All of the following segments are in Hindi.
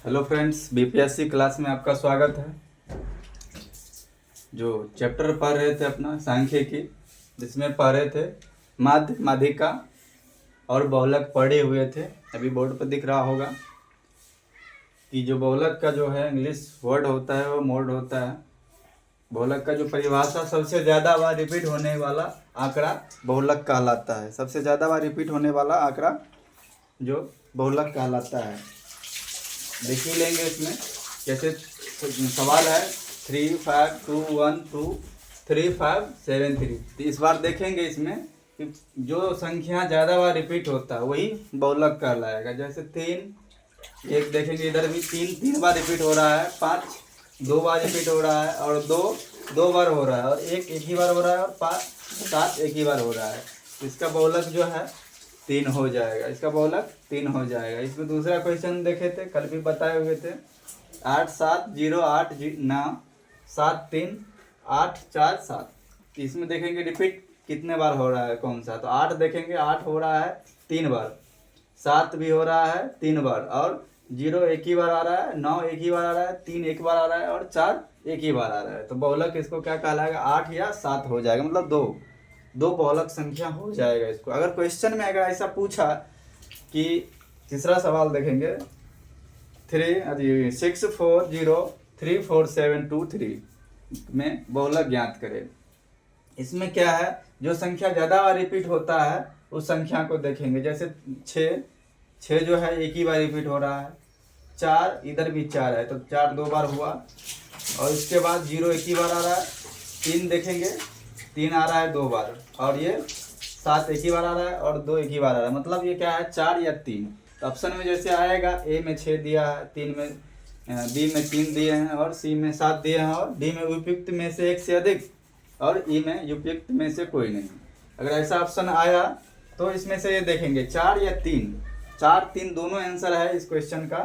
हेलो फ्रेंड्स, बीपीएससी क्लास में आपका स्वागत है। जो चैप्टर पढ़ रहे थे अपना सांख्यिकी, जिसमें पढ़ रहे थे माध्य, माध्यिका और बहुलक पढ़े हुए थे। अभी बोर्ड पर दिख रहा होगा कि जो बहुलक का जो है इंग्लिश वर्ड होता है वो मोड होता है। बहुलक का जो परिभाषा, सबसे ज़्यादा बार रिपीट होने वाला आंकड़ा बहुलक कहलाता है। सबसे ज़्यादा बार रिपीट होने वाला आंकड़ा जो बहुलक कहलाता है। देख ही लेंगे इसमें कैसे सवाल है। 352123573। तो इस बार देखेंगे इसमें कि जो संख्या ज़्यादा बार रिपीट होता है वही बहुलक कहलाएगा। जैसे 3, एक देखेंगे इधर भी 3 बार रिपीट हो रहा है, 5 2 बार रिपीट हो रहा है, और 2 बार हो रहा है, और एक ही बार हो रहा है, और 5 7 एक ही बार हो रहा है। इसका बहुलक जो है 3 हो जाएगा। इसका बहुलक 3 हो जाएगा। इसमें दूसरा क्वेश्चन देखे थे, कल भी बताए हुए थे। 8708 इसमें देखेंगे रिपीट कितने बार हो रहा है, कौन सा। तो 8 देखेंगे, 8 हो रहा है 3 बार, 7 भी हो रहा है 3 बार, और 0 एक ही बार आ रहा है, 9 एक ही बार आ रहा है, 3 एक बार आ रहा है, और 4 एक ही बार आ रहा है। तो बहुलक इसको क्या कहलाएगा, 8 या 7 हो जाएगा। मतलब दो बहुलक संख्या हो जाएगा इसको। अगर क्वेश्चन में अगर ऐसा पूछा कि तीसरा सवाल देखेंगे 6403473 में बहुलक ज्ञात करें। इसमें क्या है, जो संख्या ज़्यादा बार रिपीट होता है उस संख्या को देखेंगे। जैसे 6 जो है एक ही बार रिपीट हो रहा है, 4 इधर भी 4 है तो 4 2 बार हुआ, और इसके बाद 0 एक ही बार आ रहा है। 3 देखेंगे, 3 आ रहा है 2 बार, और ये 7 एक ही बार आ रहा है, और 2 एक ही बार आ रहा है। मतलब ये क्या है, 4 या 3। तो ऑप्शन में जैसे आएगा, ए में 6 दिया है, 3 में, बी में 3 दिए हैं, और सी में 7 दिए हैं, और डी में उपयुक्त में से एक से अधिक, और ई में उपयुक्त में से कोई नहीं। अगर ऐसा ऑप्शन आया तो इसमें से ये देखेंगे 4 या 3। 4 3 दोनों आंसर है इस क्वेश्चन का।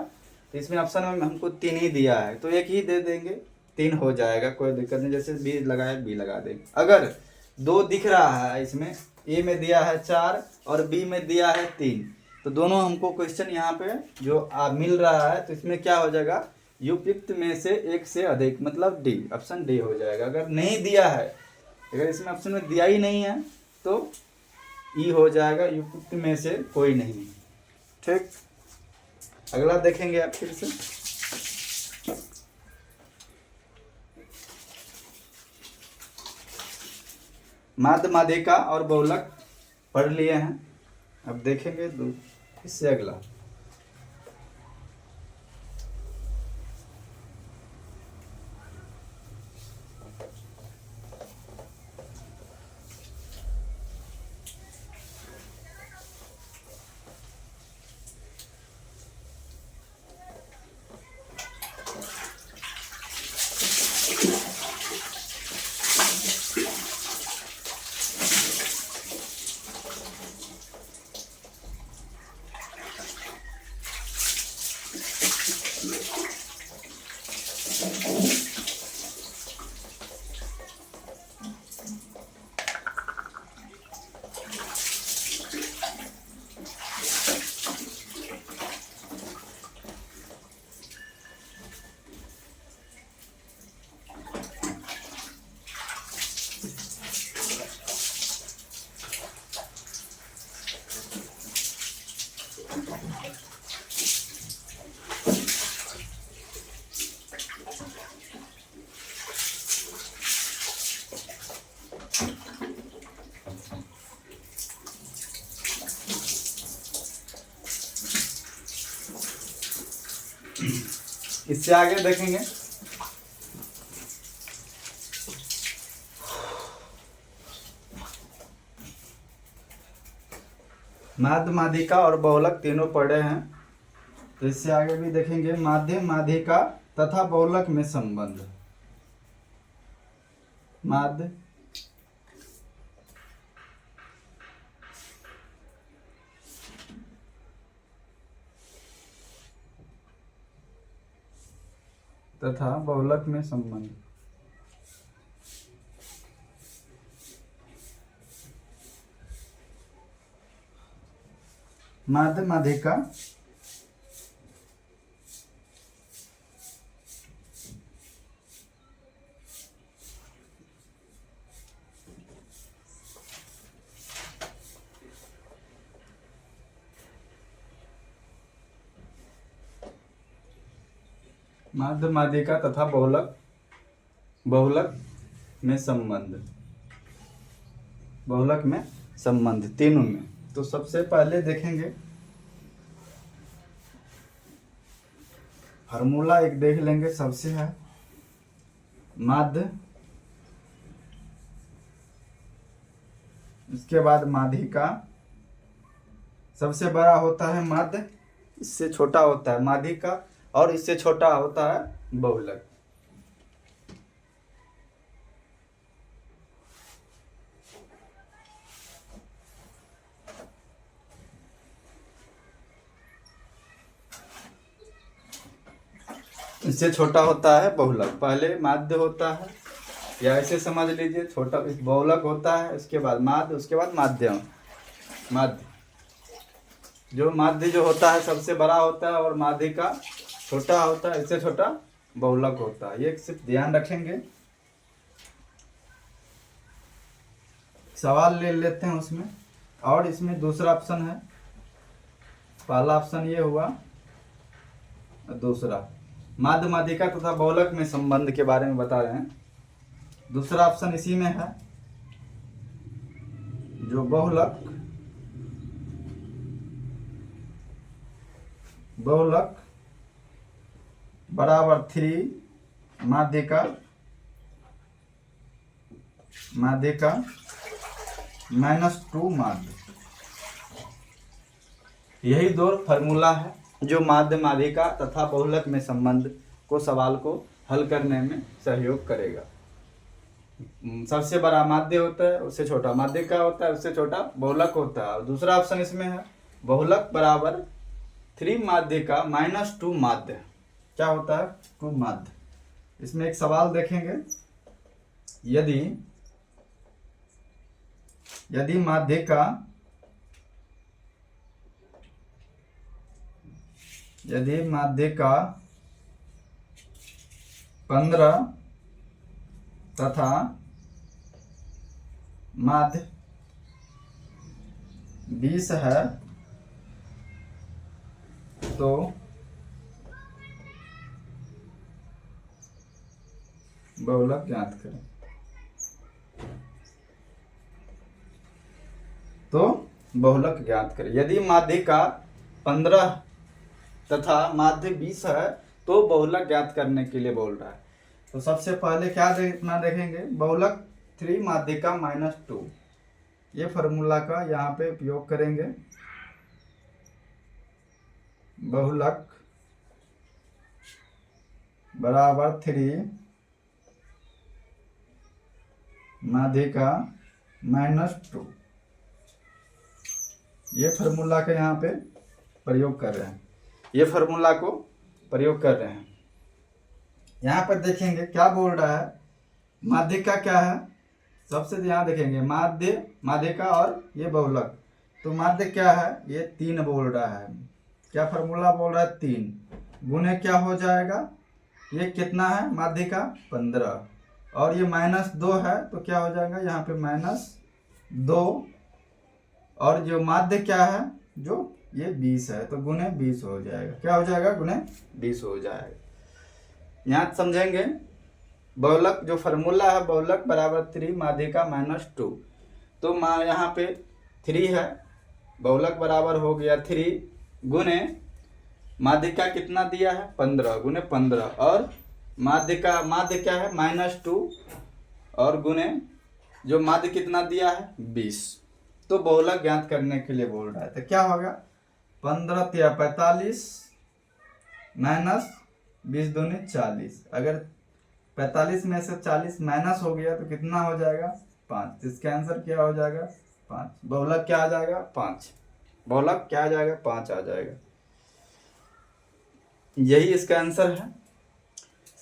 तो इसमें ऑप्शन में हमको 3 ही दिया है तो एक ही दे देंगे, 3 हो जाएगा, कोई दिक्कत नहीं। जैसे बी लगाए बी लगा देंगे। अगर 2 दिख रहा है, इसमें ए में दिया है 4 और बी में दिया है 3, तो दोनों हमको क्वेश्चन यहाँ पे जो मिल रहा है, तो इसमें क्या हो जाएगा, उपयुक्त में से एक से अधिक, मतलब डी, ऑप्शन डी हो जाएगा। अगर नहीं दिया है, अगर इसमें ऑप्शन में दिया ही नहीं है तो ई हो जाएगा, उपयुक्त में से कोई नहीं। ठीक, अगला देखेंगे आप फिर से। माध्य, माध्यिका और बहुलक पढ़ लिए हैं। अब देखेंगे इससे अगला। इससे आगे देखेंगे माध्य, माध्यिका और बहुलक तीनों पढ़े हैं। तो इससे आगे भी देखेंगे माध्य, माध्यिका तथा बहुलक में संबंध। माध्य, तथा बहुलक में संबंध। माध्य, माध्यिका माध्य माध्यिका तथा बहुलक बहुलक में संबंध, बहुलक में संबंध तीनों में। तो सबसे पहले देखेंगे फार्मूला एक देख लेंगे। सबसे है माध्य, इसके बाद माध्यिका, सबसे बड़ा होता है माध्य, इससे छोटा होता है माध्यिका, और इससे छोटा होता है बहुलक। इससे छोटा होता है बहुलक। पहले माध्य होता है, या ऐसे समझ लीजिए, छोटा बहुलक होता है, उसके बाद माध्य, उसके बाद माध्यम। माध्य जो माध्य जो होता है सबसे बड़ा होता है, और माध्यिका छोटा होता है, इससे छोटा बहुलक होता है। ये सिर्फ ध्यान रखेंगे। सवाल ले लेते हैं उसमें, और इसमें दूसरा ऑप्शन है। पहला ऑप्शन ये हुआ, दूसरा माध्य माध्यिका तथा बहुलक में संबंध के बारे में बता रहे हैं। दूसरा ऑप्शन इसी में है, जो बहुलक बराबर 3 माध्यिका -2 माध्य। यही दो फार्मूला है जो माध्य माध्यिका तथा बहुलक में संबंध को सवाल को हल करने में सहयोग करेगा। सबसे बड़ा माध्य होता है, उससे छोटा माध्यिका होता है, उससे छोटा बहुलक होता है। और दूसरा ऑप्शन इसमें है बहुलक बराबर 3 माध्यिका -2 माध्य। क्या होता है? 2 माध्य। इसमें एक सवाल देखेंगे, यदि माध्यिका 15 तथा माध्य 20 है, तो बहुलक ज्ञात करें। तो बहुलक ज्ञात करें। यदि माध्यिका 15 तथा माध्य 20 है, तो बहुलक ज्ञात करने के लिए बोल रहा है। तो सबसे पहले क्या इतना देखेंगे, बहुलक 3 माध्यिका -2, ये फार्मूला का यहाँ पे उपयोग करेंगे। बहुलक बराबर 3 माध्यिका -2, ये फार्मूला का यहाँ पे प्रयोग कर रहे हैं। ये फार्मूला को प्रयोग कर रहे हैं। यहाँ पर देखेंगे क्या बोल रहा है, माध्यिका क्या है, सबसे यहाँ देखेंगे माध्य माध्यिका और ये बहुलक। तो माध्य क्या है, ये 3 बोल रहा है। क्या फार्मूला बोल रहा है, 3 गुणे क्या हो जाएगा, ये कितना है माध्यिका 15, और ये -2 है, तो क्या हो जाएगा यहाँ पे -2, और जो माध्य क्या है, जो ये 20 है, तो गुणे 20 हो जाएगा। क्या हो जाएगा, गुणे 20 हो जाएगा। यहाँ समझेंगे, बहुलक जो फार्मूला है, बहुलक बराबर 3 माध्यिका -2, तो यहाँ पे 3 है, बहुलक बराबर हो गया 3 गुणे माध्यिका कितना दिया है 15 गुणे 15, और माध्य क्या है -2, और गुणे जो माध्य कितना दिया है 20। तो बहुलक ज्ञात करने के लिए बोल रहा है। तो क्या होगा, 15 × 45 -20 दूनी 40। अगर 45 में से 40 माइनस हो गया तो कितना हो जाएगा, 5। इसका आंसर क्या हो जाएगा, 5। बहुलक क्या आ जाएगा, 5। बहुलक क्या आ जाएगा, 5 आ जाएगा। यही इसका आंसर है।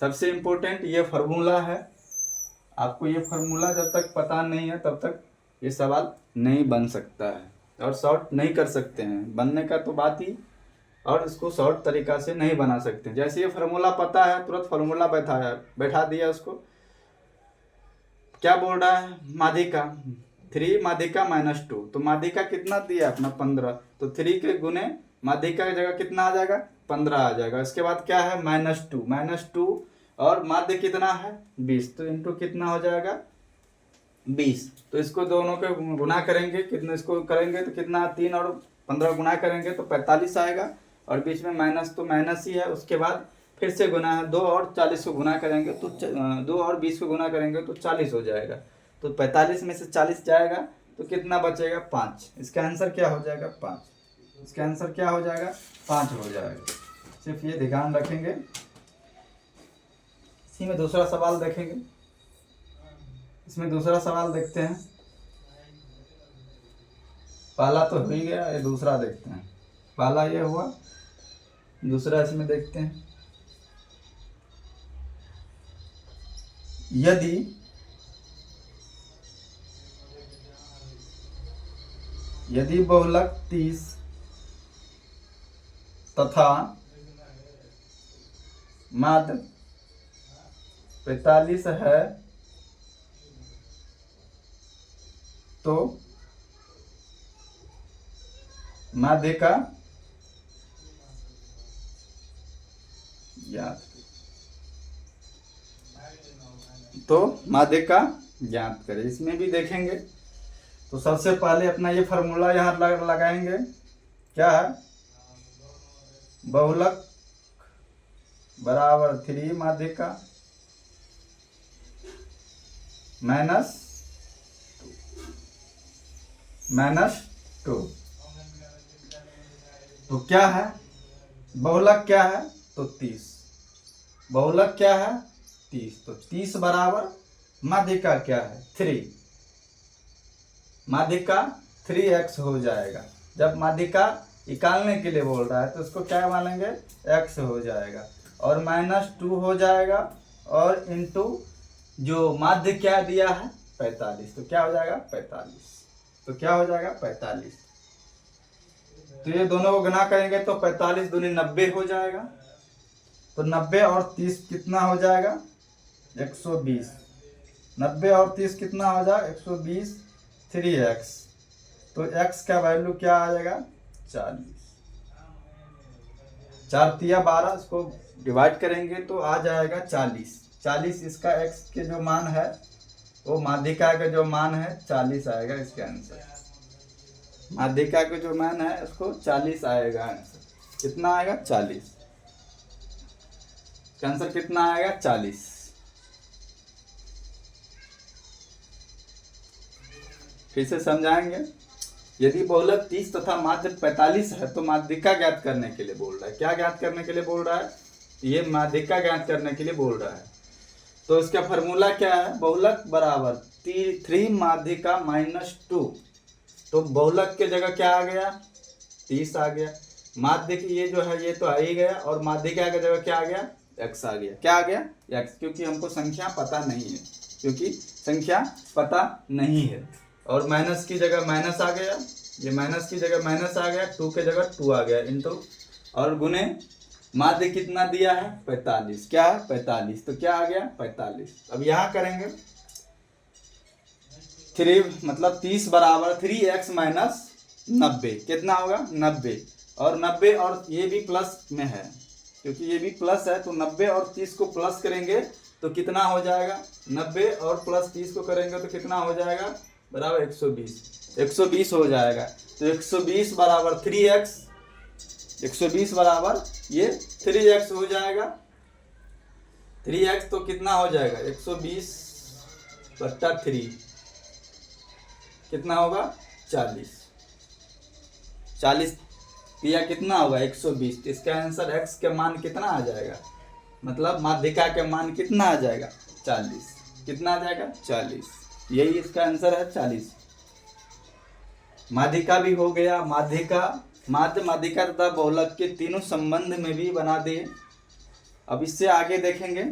सबसे इम्पोर्टेंट ये फार्मूला है। आपको ये फार्मूला जब तक पता नहीं है तब तक ये सवाल नहीं बन सकता है, और शॉर्ट नहीं कर सकते हैं। बनने का तो बात ही, और इसको शॉर्ट तरीका से नहीं बना सकते। जैसे ये फार्मूला पता है, तुरंत फार्मूला बैठा दिया उसको। क्या बोल रहा है, माध्यिका 3 माध्यिका -2, तो माध्यिका कितना दिया अपना 15, तो 3 के गुणे माध्यिका की जगह कितना आ जाएगा 15 आ जाएगा। इसके बाद क्या है -2 और माध्य कितना है 20, तो इंटू कितना हो जाएगा 20। तो इसको दोनों के गुना करेंगे, कितना इसको करेंगे तो कितना 3 और 15 गुना करेंगे तो 45 आएगा, और बीच में माइनस तो माइनस ही है। उसके बाद फिर से गुना है, 2 और 40 को गुना करेंगे तो 2 और 20 को गुना करेंगे तो 40 हो जाएगा। तो 45 में से 40 जाएगा तो कितना बचेगा 5। इसका आंसर क्या हो जाएगा 5। इसका आंसर क्या हो जाएगा 5 हो जाएगा। सिर्फ ये ध्यान रखेंगे। इसी में दूसरा सवाल देखेंगे, इसमें दूसरा सवाल देखते हैं। पहला तो हो ही गया, ये दूसरा देखते हैं। पहला ये हुआ, दूसरा इसमें देखते हैं। यदि बहुलक 30 तथा माध्य 45 है तो माध्यिका ज्ञात, तो माध्यिका ज्ञात करें। इसमें भी देखेंगे तो सबसे पहले अपना ये फार्मूला यहाँ लगाएंगे। क्या है, बहुलक बराबर 3 माध्यिका -2। तो क्या है, बहुलक क्या है तो 30, बहुलक क्या है 30, तो 30 बराबर माध्यिका क्या है 3, माध्यिका 3x हो जाएगा। जब माध्यिका निकालने के लिए बोल रहा है तो उसको क्या मानेंगे x हो जाएगा, और -2 हो जाएगा, और इंटू जो माध्य क्या दिया है 45, तो क्या हो जाएगा 45, तो क्या हो जाएगा 45। तो ये दोनों को गुना करेंगे तो 45 दूनी 90 हो जाएगा, तो 90 और 30 कितना हो जाएगा 120, 90 और 30 कितना हो जाएगा 120, 3x, तो x का वैल्यू क्या आ जाएगा 40, 4 तिया 12, इसको डिवाइड करेंगे तो आ जाएगा 40। इसका x के जो मान है वो माध्यिका का जो मान है 40 आएगा। इसका आंसर माध्यिका का जो मान है उसको 40 आएगा आंसर। कितना आएगा 40, आंसर कितना आएगा 40। फिर से समझाएंगे। यदि बहुलक 30 तथा माध्य 45 है तो माध्यिका ज्ञात करने के लिए बोल रहा है। क्या ज्ञात करने के लिए बोल रहा है, ये माध्यिका ज्ञात करने के लिए बोल रहा है। तो इसका फॉर्मूला क्या है, बहुलक बराबर 3 माध्यिका -2, तो बहुलक के जगह क्या आ गया 30 आ गया, माध्य की ये जो है ये तो आ ही गया, और माध्यिका की जगह क्या आ गया x आ गया। क्या आ गया x, क्योंकि हमको संख्या पता नहीं है, क्योंकि संख्या पता नहीं है। और माइनस की जगह माइनस आ गया, ये माइनस की जगह माइनस आ गया, 2 के जगह 2 आ गया इंटू, और गुने माध्य कितना दिया है 45, क्या है 45, तो क्या आ गया 45। अब यहाँ करेंगे 3 मतलब 30 बराबर 3x - 90, कितना होगा 90, और 90 और ये भी प्लस में है, क्योंकि ये भी प्लस है, तो 90 और 30 को प्लस करेंगे तो कितना हो जाएगा 90 और प्लस 30 को करेंगे तो कितना हो जाएगा बराबर 120 हो जाएगा। तो 120 बराबर 3x, 120 बराबर ये 3x हो जाएगा, 3x तो कितना हो जाएगा 120/3 कितना होगा 40 या कितना होगा 120। इसका आंसर x के मान कितना आ जाएगा, मतलब माध्यिका के मान कितना आ जाएगा 40, कितना आ जाएगा 40, यही इसका आंसर है 40। माध्यिका भी हो गया, माध्यिका माध्य माध्यिका तथा बहुलक के तीनों संबंध में भी बना दिए। अब इससे आगे देखेंगे,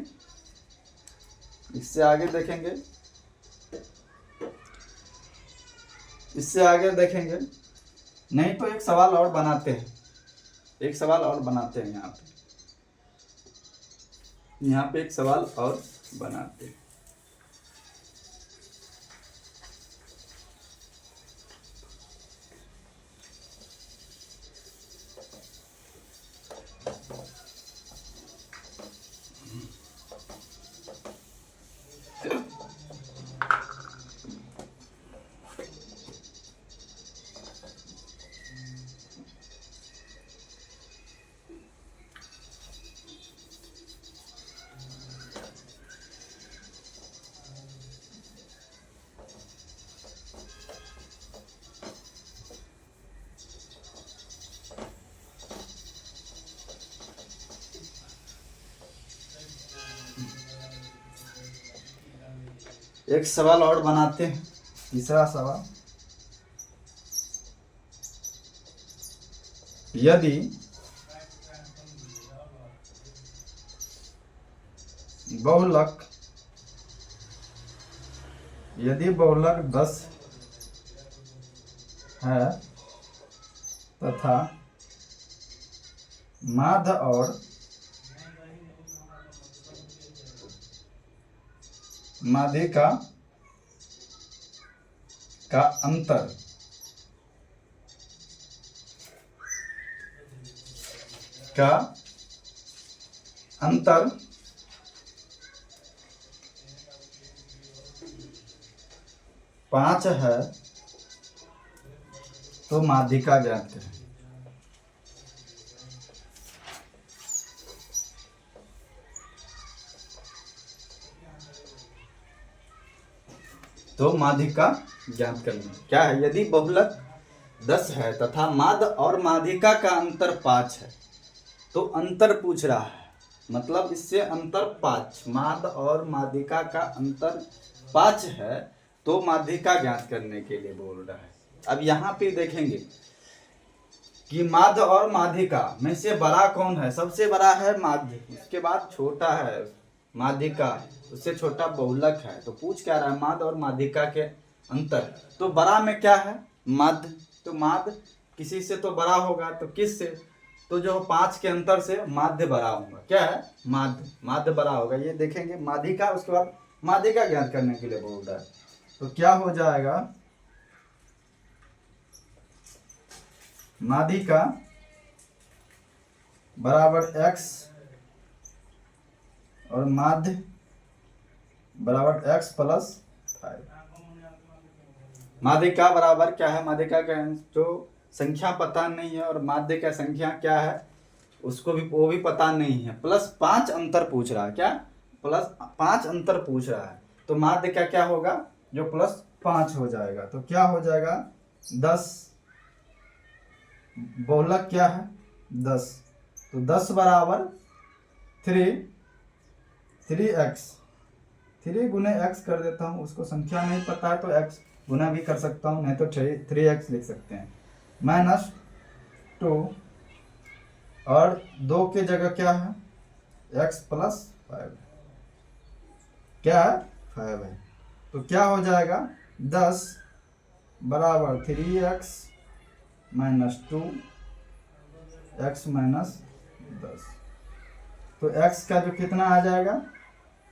इससे आगे देखेंगे नहीं तो एक सवाल और बनाते हैं, एक सवाल और बनाते हैं यहाँ पे एक सवाल और बनाते हैं। एक सवाल और बनाते हैं, तीसरा सवाल। यदि बहुलक 10 है तथा माध्य और माध्यिका का अंतर 5 है तो माध्यिका ज्ञात करें। तो माध्यिका ज्ञात करना क्या है। यदि बहुलक 10 है तथा माध्य और माध्यिका का अंतर 5 है, तो अंतर पूछ रहा है, मतलब इससे अंतर 5, माध्य और माध्यिका का अंतर 5 है, तो माध्यिका ज्ञात करने के लिए बोल रहा है। अब यहाँ पे देखेंगे कि माध्य और माध्यिका में से बड़ा कौन है। सबसे बड़ा है माध्य, उसके बाद छोटा है माध्यिका, उससे छोटा बहुलक है। तो पूछ क्या रहा है, माध्य और माध्यिका के अंतर। तो बड़ा में क्या है, माध्य। तो माध्य किसी से तो बड़ा होगा, तो किस से, तो जो 5 के अंतर से माध्य बड़ा होगा। क्या है, माध्य बड़ा होगा। ये देखेंगे माध्यिका, उसके बाद माध्यिका ज्ञात करने के लिए बोल रहा है। तो क्या हो जाएगा, माध्यिका बराबर x और माध्य बराबर x प्लस 5। माध्यिका बराबर क्या है, माध्यिका का जो संख्या पता नहीं है और माध्य का संख्या क्या है उसको भी, वो भी पता नहीं है, प्लस 5 अंतर पूछ रहा है। क्या, प्लस 5 अंतर पूछ रहा है। तो माध्य का क्या होगा, जो प्लस 5 हो जाएगा। तो क्या हो जाएगा, 10, बहुलक क्या है 10, तो 10 बराबर 3x, 3 गुने x कर देता हूँ, उसको संख्या नहीं पता है तो x गुना भी कर सकता हूँ, नहीं तो 3x लिख सकते हैं, -2 और 2 के जगह क्या है, x प्लस 5, क्या है 5 है। तो क्या हो जाएगा, 10 बराबर 3x -2 x -10। तो x का जो कितना आ जाएगा,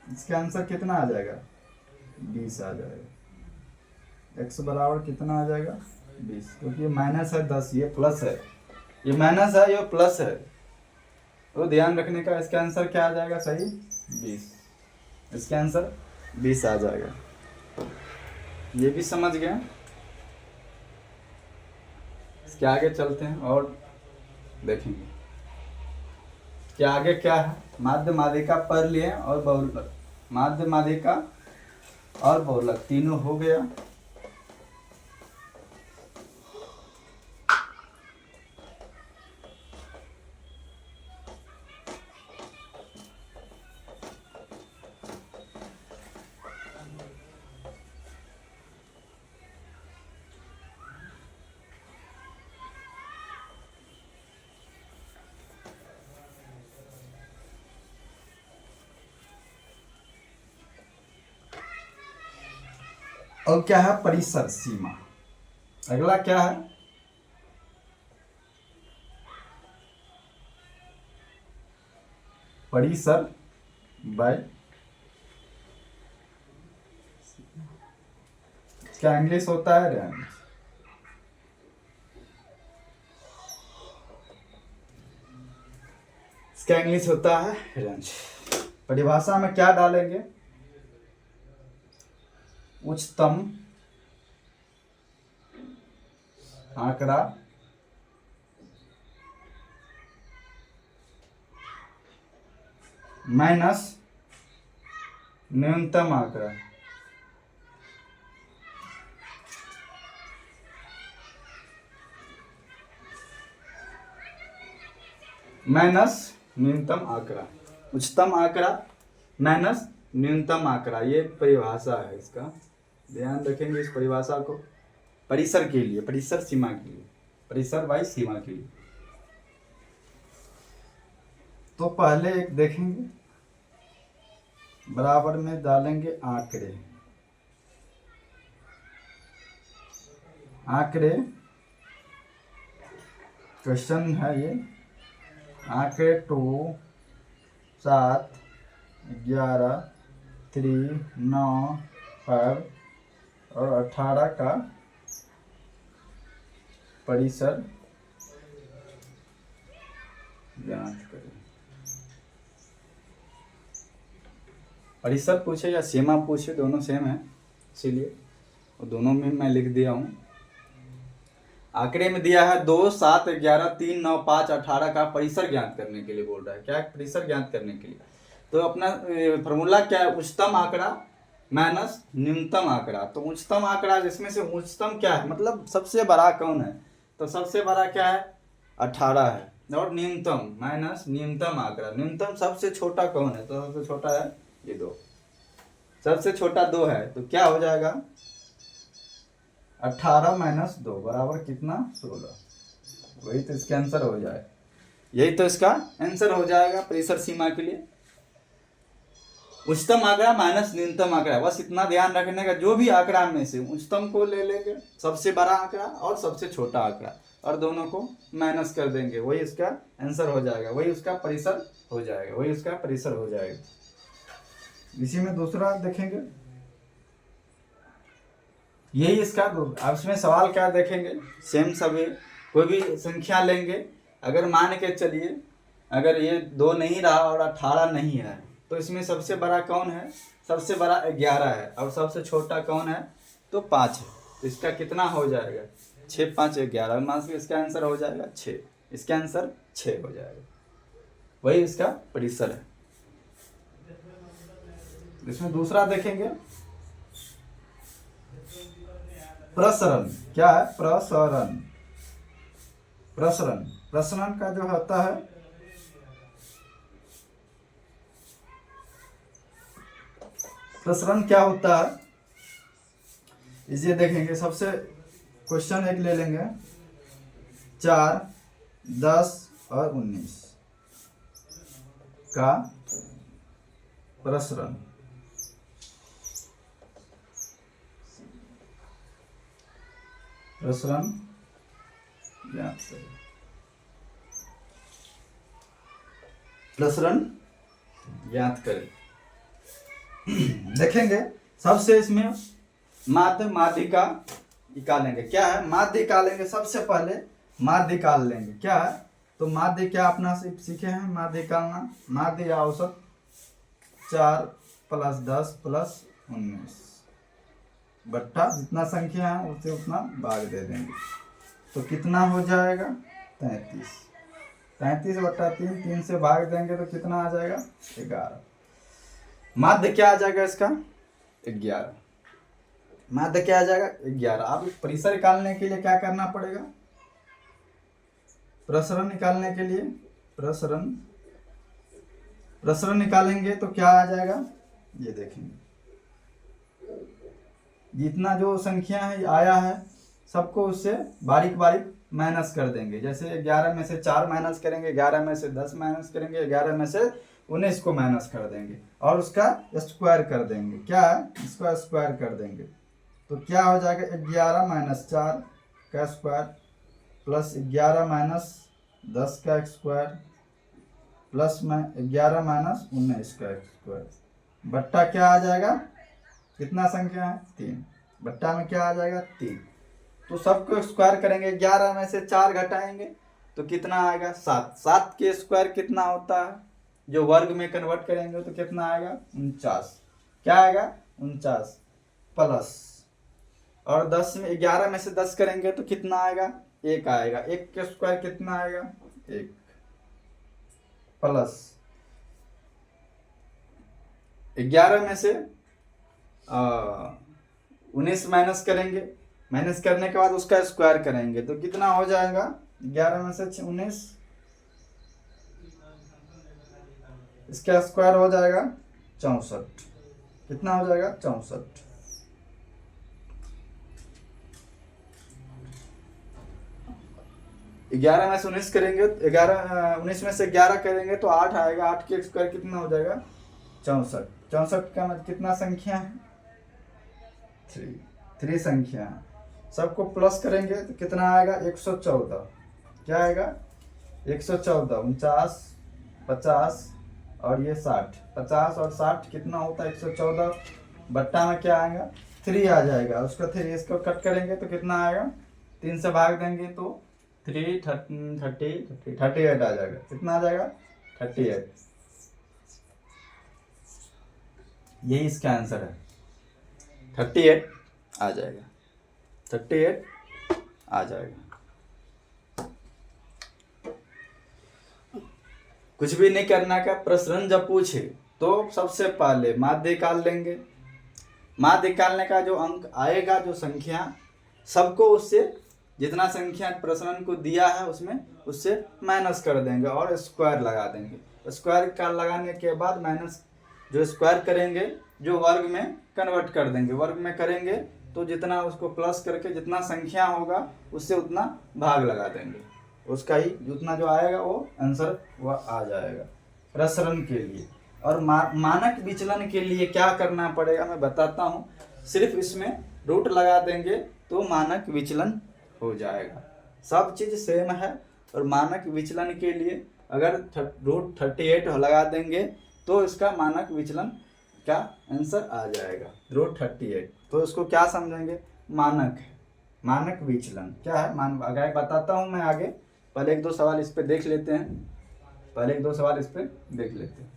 इसका आंसर कितना आ जाएगा, 20 आ जाएगा। x बराबर कितना आ जाएगा, 20, क्योंकि ये माइनस है 10, ये प्लस है, ये माइनस है ये प्लस है, तो ध्यान रखने का। इसका आंसर क्या आ जाएगा, सही 20, इसका आंसर 20 आ जाएगा। ये भी समझ गए। इसके आगे चलते हैं और देखेंगे कि आगे क्या है। माध्य माध्यिका पढ़ लिए और बहुलक, माध्य माध्यिका और बहुलक तीनों हो गया। और क्या है, परिसर सीमा। अगला क्या है, परिसर बाय, क्या इंग्लिश होता है रेंज। इसका इंग्लिश होता है रेंज। परिभाषा में क्या डालेंगे? उच्चतम आंकड़ा माइनस न्यूनतम आंकड़ा। माइनस न्यूनतम आंकड़ा, उच्चतम आंकड़ा माइनस न्यूनतम आंकड़ा, ये परिभाषा है इसका। ध्यान रखेंगे इस परिभाषा को परिसर के लिए, परिसर सीमा के लिए, परिसर बाई सीमा के लिए। तो पहले एक देखेंगे, बराबर में डालेंगे आंकड़े। आंकड़े क्वेश्चन है ये, आंकड़े 2, 7, 11, 3, 9, 5 और 18 का परिसर ज्ञात करें। परिसर पूछे या सीमा पूछे, दोनों सेम है, इसीलिए और दोनों में मैं लिख दिया हूँ। आंकड़े में दिया है 2, 7, 11, 3, 9, 5, 18 का परिसर ज्ञात करने के लिए बोल रहा है। क्या है? परिसर ज्ञात करने के लिए। तो अपना फॉर्मूला क्या है? उच्चतम आंकड़ा माइनस न्यूनतम आंकड़ा। तो उच्चतम आंकड़ा, जिसमें से उच्चतम क्या है, मतलब सबसे बड़ा कौन है? तो सबसे बड़ा क्या है? 18 है। और न्यूनतम माइनस न्यूनतम आंकड़ा, न्यूनतम सबसे छोटा कौन है? तो सबसे छोटा है ये 2, सबसे छोटा 2 है। तो क्या हो जाएगा? 18 माइनस 2 बराबर कितना? 16। वही तो इसका आंसर हो जाए, यही तो इसका आंसर हो जाएगा परिसर सीमा के लिए। उच्चतम आंकड़ा माइनस न्यूनतम आंकड़ा, बस इतना ध्यान रखने का। जो भी आंकड़ा में से उच्चतम को ले लेंगे, सबसे बड़ा आंकड़ा और सबसे छोटा आंकड़ा, और दोनों को माइनस कर देंगे, वही इसका आंसर हो जाएगा, वही उसका परिसर हो जाएगा, वही उसका परिसर हो जाएगा। इसी में दूसरा देखेंगे, यही इसका अब इसमें सवाल क्या देखेंगे? सेम सभी, कोई भी संख्या लेंगे, अगर मान के चलिए अगर ये 2 नहीं रहा और 18 नहीं है, तो इसमें सबसे बड़ा कौन है? सबसे बड़ा 11 है, और सबसे छोटा कौन है? तो 5 है। तो इसका कितना हो जाएगा? 6, 5, 11, मान से इसका आंसर हो जाएगा 6। इसका आंसर 6 हो जाएगा, वही इसका परिसर है। इसमें दूसरा देखेंगे, प्रसरण। क्या है? प्रसरण। प्रसरण, प्रसरण का जो होता है, प्रसरण क्या होता है इसे देखेंगे। सबसे क्वेश्चन एक ले लेंगे, 4, 10 और 19 का प्रसरण। प्रसरण ज्ञात करें। प्रसरण ज्ञात करें। देखेंगे सबसे इसमें माध्यिका निकालेंगे। क्या है? माध्य निकालेंगे। सबसे पहले माध्य निकाल लेंगे। क्या है? तो माध्य क्या अपना सीखे हैं? माध्य निकालना, माध्य या औसत 4 + 10 + 19 बट्टा जितना संख्या है उससे उतना भाग दे देंगे। तो कितना हो जाएगा? 33। 33 बट्टा 3, 3 से भाग देंगे तो कितना आ जाएगा? 11। माध्य क्या आ जाएगा इसका? 11। माध्य क्या आ जाएगा? 11। अब परिसर निकालने के लिए क्या करना पड़ेगा? प्रसरण निकालने के लिए प्रसरण निकालेंगे तो क्या आ जाएगा? ये देखेंगे, जितना जो संख्या है आया है सबको उससे बारीक बारीक माइनस कर देंगे। जैसे 11 में से 4 माइनस करेंगे, 11 में से 10 माइनस करेंगे, 11 में से 19 को माइनस कर देंगे और उसका स्क्वायर कर देंगे। क्या है? इसका स्क्वायर कर देंगे तो क्या हो जाएगा? 11 - 4 का स्क्वायर प्लस 11 - 10 का स्क्वायर प्लस में 11 - 19 का स्क्वायर बट्टा क्या आ जाएगा? कितना संख्या है? 3। बट्टा में क्या आ जाएगा? 3। तो सबको स्क्वायर करेंगे, 11 में से 4 घटाएंगे तो कितना आएगा 7। 7 के स्क्वायर कितना होता है, जो वर्ग में कन्वर्ट करेंगे तो कितना आएगा 49। क्या आएगा 49 प्लस, और 10 में 11 में से 10 करेंगे तो कितना आएगा 1 आएगा। 1 के स्क्वायर कितना आएगा 1 प्लस 11 में से 19 माइनस करेंगे, माइनस करने के बाद उसका स्क्वायर करेंगे तो कितना हो जाएगा 11 में से 19, इसका स्क्वायर हो जाएगा 64। कितना हो जाएगा 64। 11 में से 19 करेंगे, 19 में से 11 करेंगे तो 8 आएगा। 8 के स्क्वायर कितना हो जाएगा 64। 64 का मतलब कितना संख्या है 3 संख्या है। सबको प्लस करेंगे तो कितना आएगा 114। क्या आएगा 114, 49, 50 और ये 60। 50 और 60 कितना होता है 114, बट्टा में क्या आएगा 3 आ जाएगा। उसका 3 इसको कट करेंगे तो कितना आएगा, 3 से भाग देंगे तो 3 38 आ जाएगा। कितना आ जाएगा 38। यही इसका आंसर है, 38 आ जाएगा। 38 आ जाएगा। कुछ भी नहीं करना का, प्रश्न जब पूछे तो सबसे पहले माध्य निकाल लेंगे। माध्य निकालने का जो अंक आएगा, जो संख्या, सबको उससे जितना संख्या प्रश्न को दिया है उसमें उससे माइनस कर देंगे और स्क्वायर लगा देंगे। स्क्वायर का लगाने के बाद माइनस जो स्क्वायर करेंगे जो वर्ग में कन्वर्ट कर देंगे। वर्ग में करेंगे तो जितना उसको प्लस करके जितना संख्या होगा उससे उतना भाग लगा देंगे, उसका ही जितना जो आएगा वो आंसर वह आ जाएगा प्रसरण के लिए। और मानक विचलन के लिए क्या करना पड़ेगा मैं बताता हूँ। सिर्फ इसमें रूट लगा देंगे तो मानक विचलन हो जाएगा। सब चीज़ सेम है। और मानक विचलन के लिए अगर रूट 38 लगा देंगे तो इसका मानक विचलन का आंसर आ जाएगा रूट 38। तो इसको क्या समझेंगे, मानक है। मानक विचलन क्या है, आगे बताता हूँ मैं आगे। पहले 1-2 सवाल इस पे देख लेते हैं। पहले 1-2 सवाल इस पे देख लेते हैं।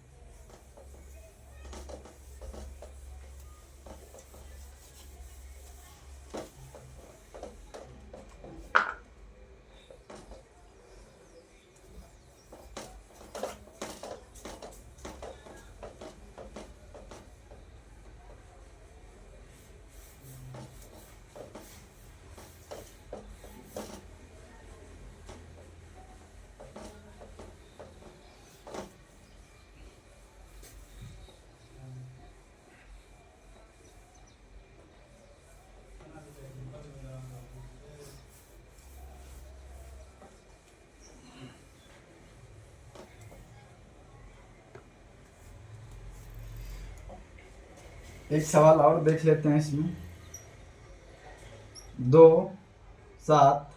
एक सवाल और देख लेते हैं इसमें। 2, 7,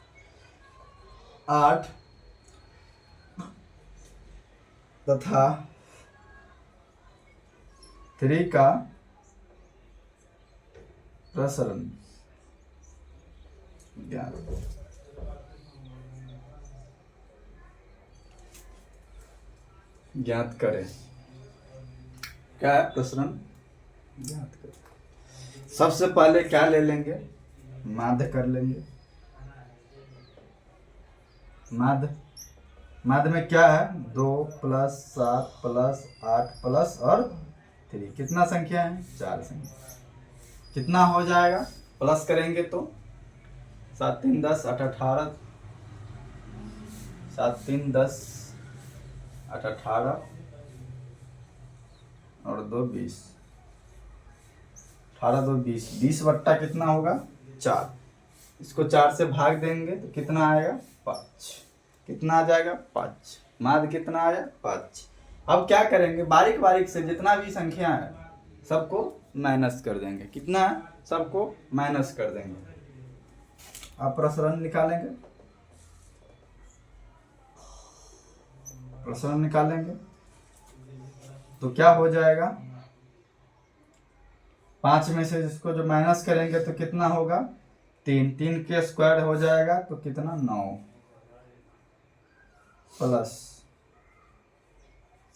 8 तथा 3 का प्रसरण ज्ञात करें। क्या है प्रसरण ज्ञात करें। सबसे पहले क्या ले लेंगे, माध्य कर लेंगे। माध्य में क्या है 2 + 7 + 8 प्लस और 3 कितना संख्या है 4 संख्या। कितना हो जाएगा, प्लस करेंगे तो 7 3 10 8 18, 7 3 10 8 18 और 2 20, 18 2 20, 20 बट्टा कितना होगा 4। इसको 4 से भाग देंगे तो कितना आएगा 5। कितना आ जाएगा 5। माध्य कितना आया 5। अब क्या करेंगे, बारीक बारीक से जितना भी संख्या है सबको माइनस कर देंगे। कितना है, सबको माइनस कर देंगे। अब प्रसरण निकालेंगे। प्रसरण निकालेंगे तो क्या हो जाएगा, 5 में से इसको जो माइनस करेंगे तो कितना होगा 3। 3 के स्क्वायर हो जाएगा तो कितना 9। प्लस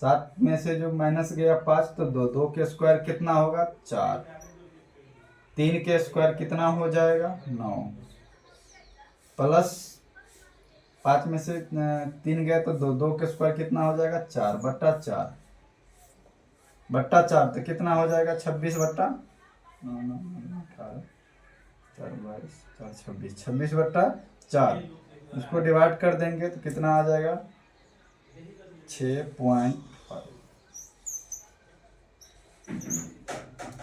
7 में से जो माइनस गया 5 तो 2, 2 के स्क्वायर कितना होगा 4, 3 के स्क्वायर कितना हो जाएगा 9, प्लस 5 में से 3 गया तो 2, 2 के स्क्वायर कितना हो जाएगा 4 बट्टा 4 बट्टा 4 तो कितना हो जाएगा 26 बट्टा 9, 9, 18, 4, 22, 4, 26, 26 बट्टा 4। इसको डिवाइड कर देंगे तो कितना आ जाएगा 6.5।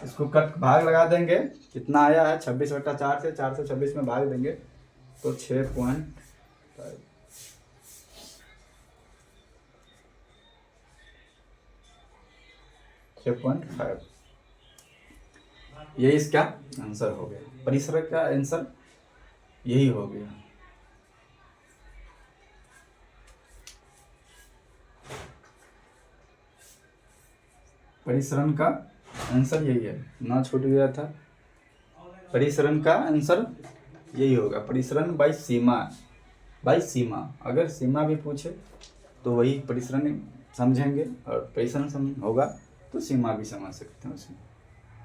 इसको कट भाग लगा देंगे, कितना आया है 26 बट्टा 4 से 4 से 26 में भाग देंगे तो 6.5। 6.5 यही इसका आंसर हो गया। परिसर का आंसर यही हो गया। परिसरण का आंसर यही है, ना छूट गया था। परिसरण का आंसर यही होगा। परिसरण बाई सीमा, बाई सीमा। अगर सीमा भी पूछे तो वही परिसरण समझेंगे, और परिसरण होगा तो सीमा भी समझ सकते हैं, उसमें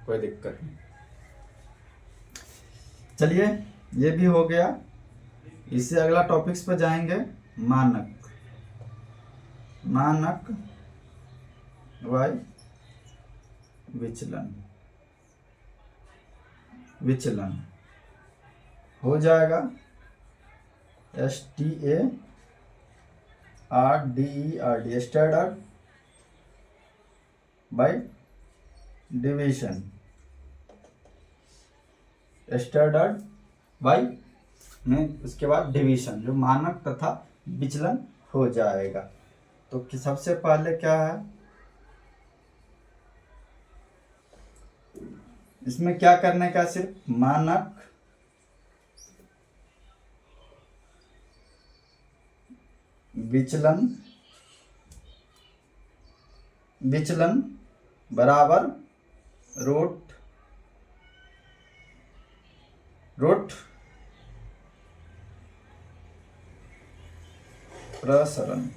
कोई दिक्कत नहीं। चलिए ये भी हो गया। इससे अगला टॉपिक्स पर जाएंगे, मानक। मानक वाई विचलन। विचलन हो जाएगा STARDERD, standard by division. Standard by में उसके बाद डिवीजन, जो मानक तथा विचलन हो जाएगा। तो सबसे पहले क्या है, इसमें क्या करने का, सिर्फ मानक विचलन, विचलन बराबर रूट प्रसरण।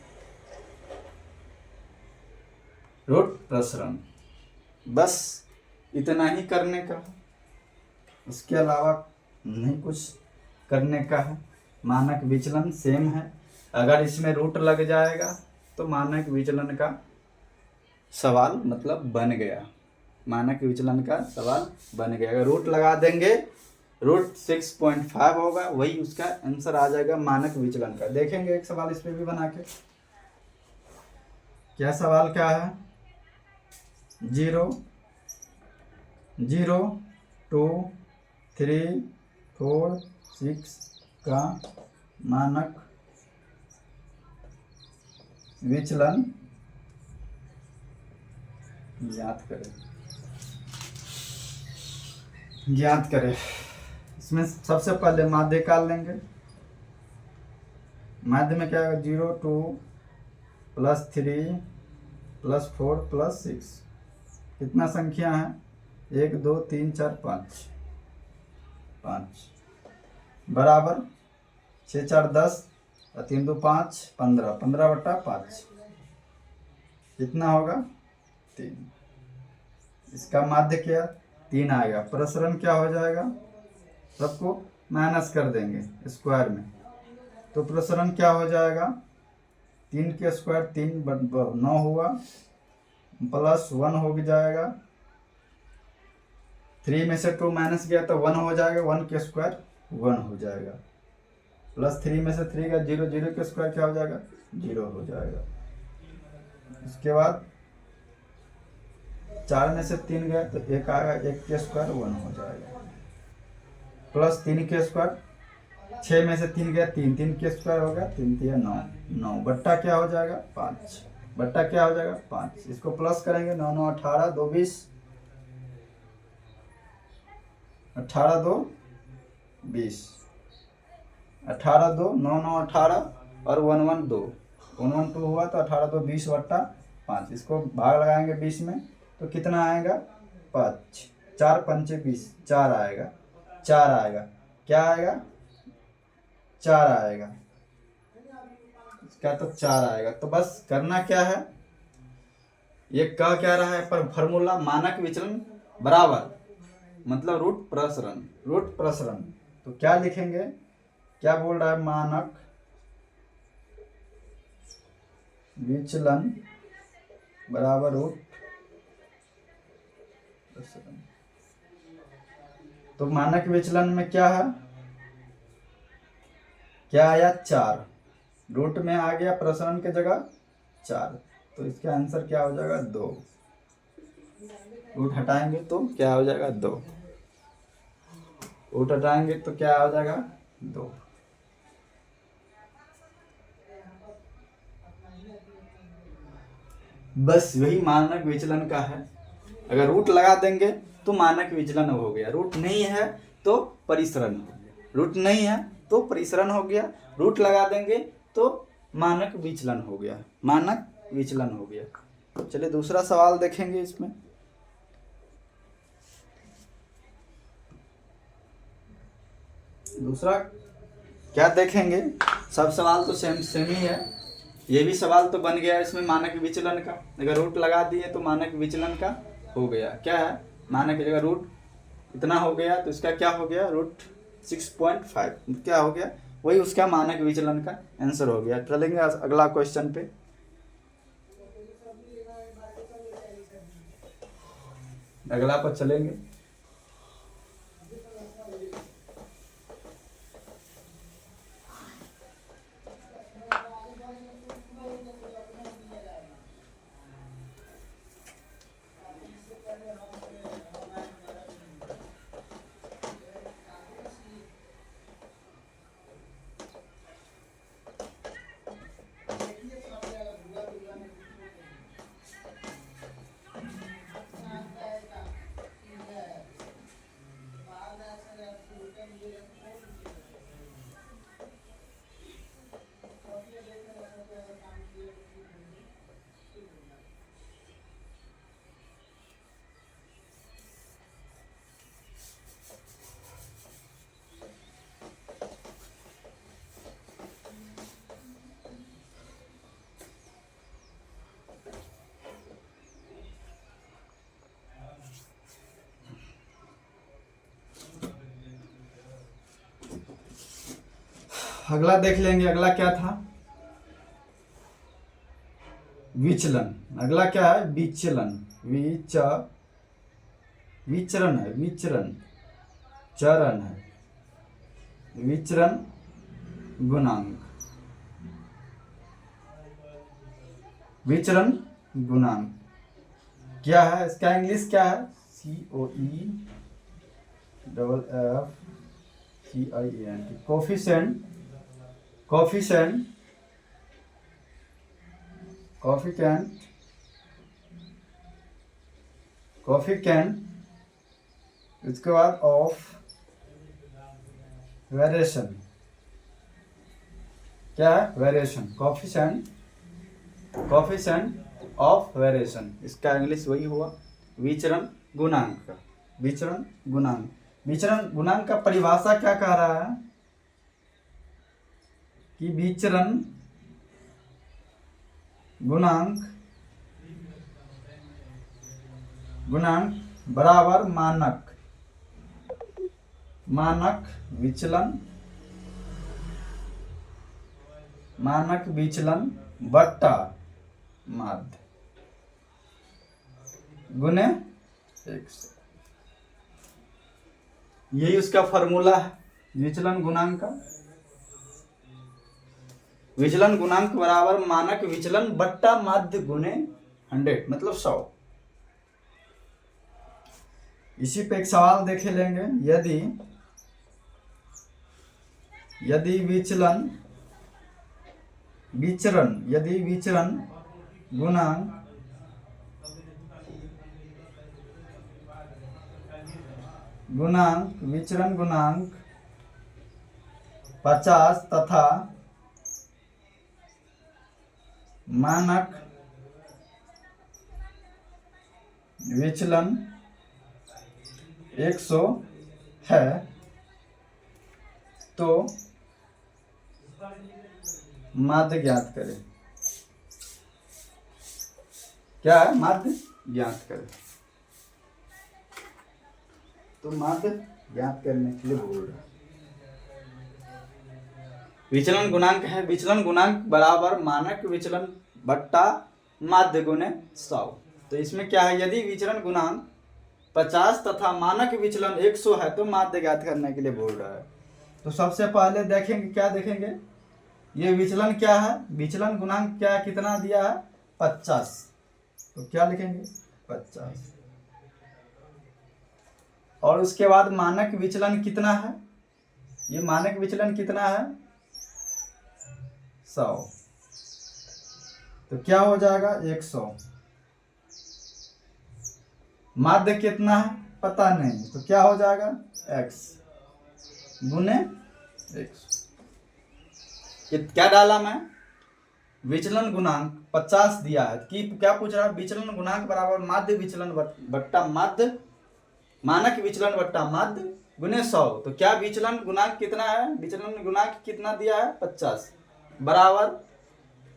रूट प्रसरण, बस इतना ही करने का, उसके अलावा नहीं कुछ करने का है। मानक विचलन सेम है, अगर इसमें रूट लग जाएगा तो मानक विचलन का सवाल मतलब बन गया। मानक विचलन का सवाल बन गया। अगर रूट लगा देंगे, रूट 6.5 होगा, वही उसका आंसर आ जाएगा मानक विचलन का। देखेंगे एक सवाल इस पे भी बना के। क्या सवाल क्या है, 0, 0, 2, 3, 4, 6 का मानक विचलन ज्ञात करें। ज्ञात करें। इसमें सबसे पहले माध्य निकाल लेंगे। माध्य में क्या है, 0, 2 + 3 + 4 + 6, कितना संख्या है 1, 2, 3, 4, 5 बराबर 6, 4, 10 और 3, 2, 5, 15, 15 बट्टा 5 कितना होगा 3। इसका माध्य क्या 3 आएगा। प्रसरण क्या हो जाएगा, सबको माइनस कर देंगे स्क्वायर में, तो प्रसरण क्या हो जाएगा 3 के स्क्वायर 3 9 हुआ, प्लस 1 हो जाएगा। 3 में से 2 माइनस गया तो 1 हो जाएगा, 1 के स्क्वायर 1 हो जाएगा, प्लस 3 में से 3 का 0, 0 के स्क्वायर क्या हो जाएगा 0 हो जाएगा। इसके बाद 4 में से 3 गया तो 1 आएगा, 1 के स्क्वायर 1 हो जाएगा, प्लस 3 के स्क्वायर, 6 में से 3 गया 3, 3 के स्क्वायर हो गया 3 3 9, 9 बट्टा क्या हो जाएगा 5, बट्टा क्या हो जाएगा 5। इसको प्लस करेंगे 9 9 18 2 20, 18 2 20, 18 2 9 9 18 और 1 1 2, 1 1 2 हुआ तो 18 2 20 बट्टा 5। इसको भाग लगाएंगे 20 में तो कितना आएगा 5, 4 5 20, 4 आएगा, 4 आएगा, क्या आएगा 4 आएगा। क्या, तो 4 आएगा। तो बस करना क्या है, ये क्या रहा है पर फॉर्मूला, मानक विचलन बराबर मतलब रूट प्रसरण। तो क्या लिखेंगे, क्या बोल रहा है, मानक विचलन बराबर रूट प्रसरण। तो मानक विचलन में क्या है, क्या आया 4, रूट में आ गया प्रसरण के जगह 4, तो इसका आंसर क्या हो जाएगा 2। रूट हटाएंगे तो क्या हो जाएगा 2, रूट हटाएंगे तो क्या हो जाएगा 2। बस वही मानक विचलन का है। अगर रूट लगा देंगे तो मानक विचलन हो गया, रूट नहीं है तो परिसरण हो गया, रूट नहीं है तो परिसरण हो गया, रूट लगा देंगे तो मानक विचलन हो गया, मानक विचलन हो गया। चलिए दूसरा सवाल देखेंगे। इसमें दूसरा क्या देखेंगे, सब सवाल तो सेम ही है। ये भी सवाल तो बन गया इसमें मानक विचलन का, अगर रूट लगा दिए तो मानक विचलन का हो गया। क्या है, मानक की जगह रूट इतना हो गया तो इसका क्या हो गया, रूट 6.5 क्या हो गया, वही उसका मानक विचलन का आंसर हो गया। चलेंगे अगला क्वेश्चन पे। अगला पर चलेंगे। अगला देख लेंगे, अगला क्या था, विचलन। अगला क्या है, विचलन, विचरण है, विचरण चरण है, विचरण गुणांक, विचरण गुणांक क्या है, इसका इंग्लिश क्या है, COEFFCIENT, कोफिकेंट, इसके बाद ऑफ वेरिएशन। क्या है, वेरिएशन, कोफिशिएंट ऑफ वेरिएशन, इसका इंग्लिश वही हुआ विचरण गुणांक का। विचरण गुणांक का परिभाषा क्या कह रहा है कि विचरण गुणांक बराबर मानक विचलन बट्टा माध्य गुने 100। यही उसका फॉर्मूला है विचलन गुणांक का। विचलन गुणांक बराबर मानक विचलन बट्टा माध्य गुने 100 मतलब 100। इसी पे एक सवाल देखे लेंगे, यदि विचरण गुणांक 50 तथा मानक विचलन 100 है, तो माध्य ज्ञात करें। क्या है? माध्य ज्ञात करें। तो माध्य ज्ञात करने के लिए बोल रहा है। विचलन गुणांक है, विचलन गुणांक बराबर मानक विचलन बट्टा माध्य गुणे 100। तो इसमें क्या है, यदि विचलन गुणांक 50 तथा मानक विचलन 100 है तो माध्य ज्ञात करने के लिए बोल रहा है। तो सबसे पहले देखेंगे, क्या देखेंगे, ये विचलन क्या है, विचलन गुणांक क्या कितना दिया है 50। तो क्या लिखेंगे 50, और उसके बाद मानक विचलन कितना है, ये मानक विचलन कितना है 100। तो क्या हो जाएगा 100। माध्य कितना है पता नहीं, तो क्या हो जाएगा x गुने 100। क्या डाला मैं, विचलन गुणांक 50 दिया है कि क्या पूछ रहा है, विचलन गुणांक बराबर माध्य विचलन बट्टा माध्य मानक विचलन बट्टा माध्य गुने 100। तो क्या विचलन गुणांक कितना है, विचलन गुणांक कितना दिया है 50 बराबर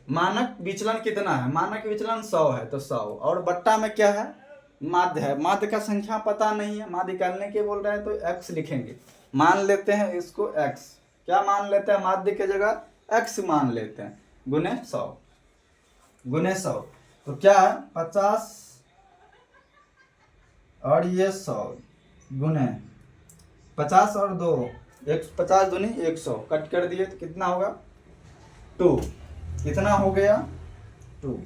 मानक विचलन कितना है, मानक विचलन 100 है तो 100, और बट्टा में क्या है माध्य है। माध्य का संख्या पता नहीं है, माध्य निकालने के बोल रहे हैं तो x लिखेंगे। मान लेते हैं इसको x, क्या मान लेते हैं, माध्य के जगह x मान लेते हैं, गुने 100 गुने 100। तो क्या है 50 और ये 100 गुने 50 और 2 50 दूनी 100 कट कर दिए तो कितना होगा 2। कितना हो गया 2।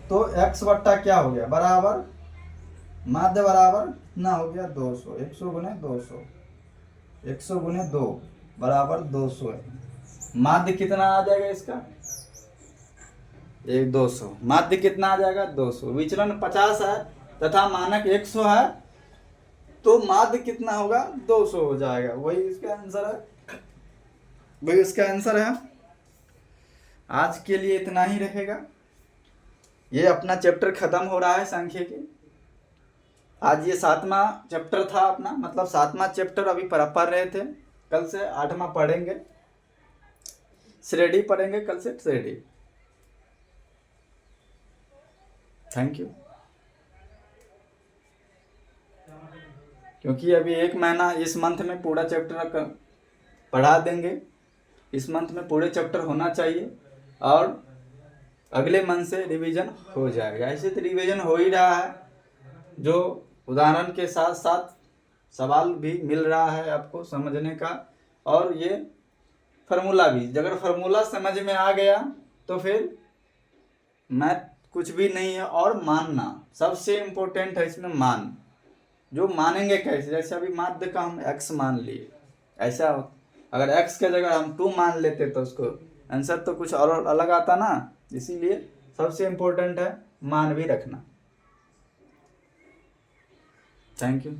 तो x बट्टा क्या हो गया बराबर माध्य बराबर ना हो गया 200। 100 गुने 200, 100 गुने 2 बराबर 200 है। माध्य कितना आ जाएगा इसका 200। माध्य कितना आ जाएगा 200। विचलन 50 है तथा मानक 100 है तो माध्य कितना होगा 200 हो जाएगा। वही इसका आंसर है, वही इसका आंसर है। आज के लिए इतना ही रहेगा। ये अपना चैप्टर खत्म हो रहा है सांख्यिकी। आज ये 7वां चैप्टर था अपना, मतलब 7वां चैप्टर अभी पढ़ रहे थे। कल से 8वां पढ़ेंगे, श्रेणी पढ़ेंगे कल से श्रेणी। Thank you. क्योंकि अभी 1 महीना इस मंथ में पूरा चैप्टर पढ़ा देंगे। इस मंथ में पूरे चैप्टर होना चाहिए और अगले मंथ से रिवीजन हो जाएगा। ऐसे तो रिवीजन हो ही रहा है, जो उदाहरण के साथ साथ सवाल भी मिल रहा है आपको समझने का, और ये फार्मूला भी। अगर फार्मूला समझ में आ गया तो फिर मैथ कुछ भी नहीं है। और मानना सबसे इम्पोर्टेंट है इसमें, मान जो मानेंगे कैसे, जैसे अभी माध्य का हम x मान लिए, ऐसा अगर x के जगह हम 2 मान लेते तो उसको आंसर तो कुछ और अलग आता ना। इसीलिए सबसे इम्पोर्टेंट है मान भी रखना। Thank you.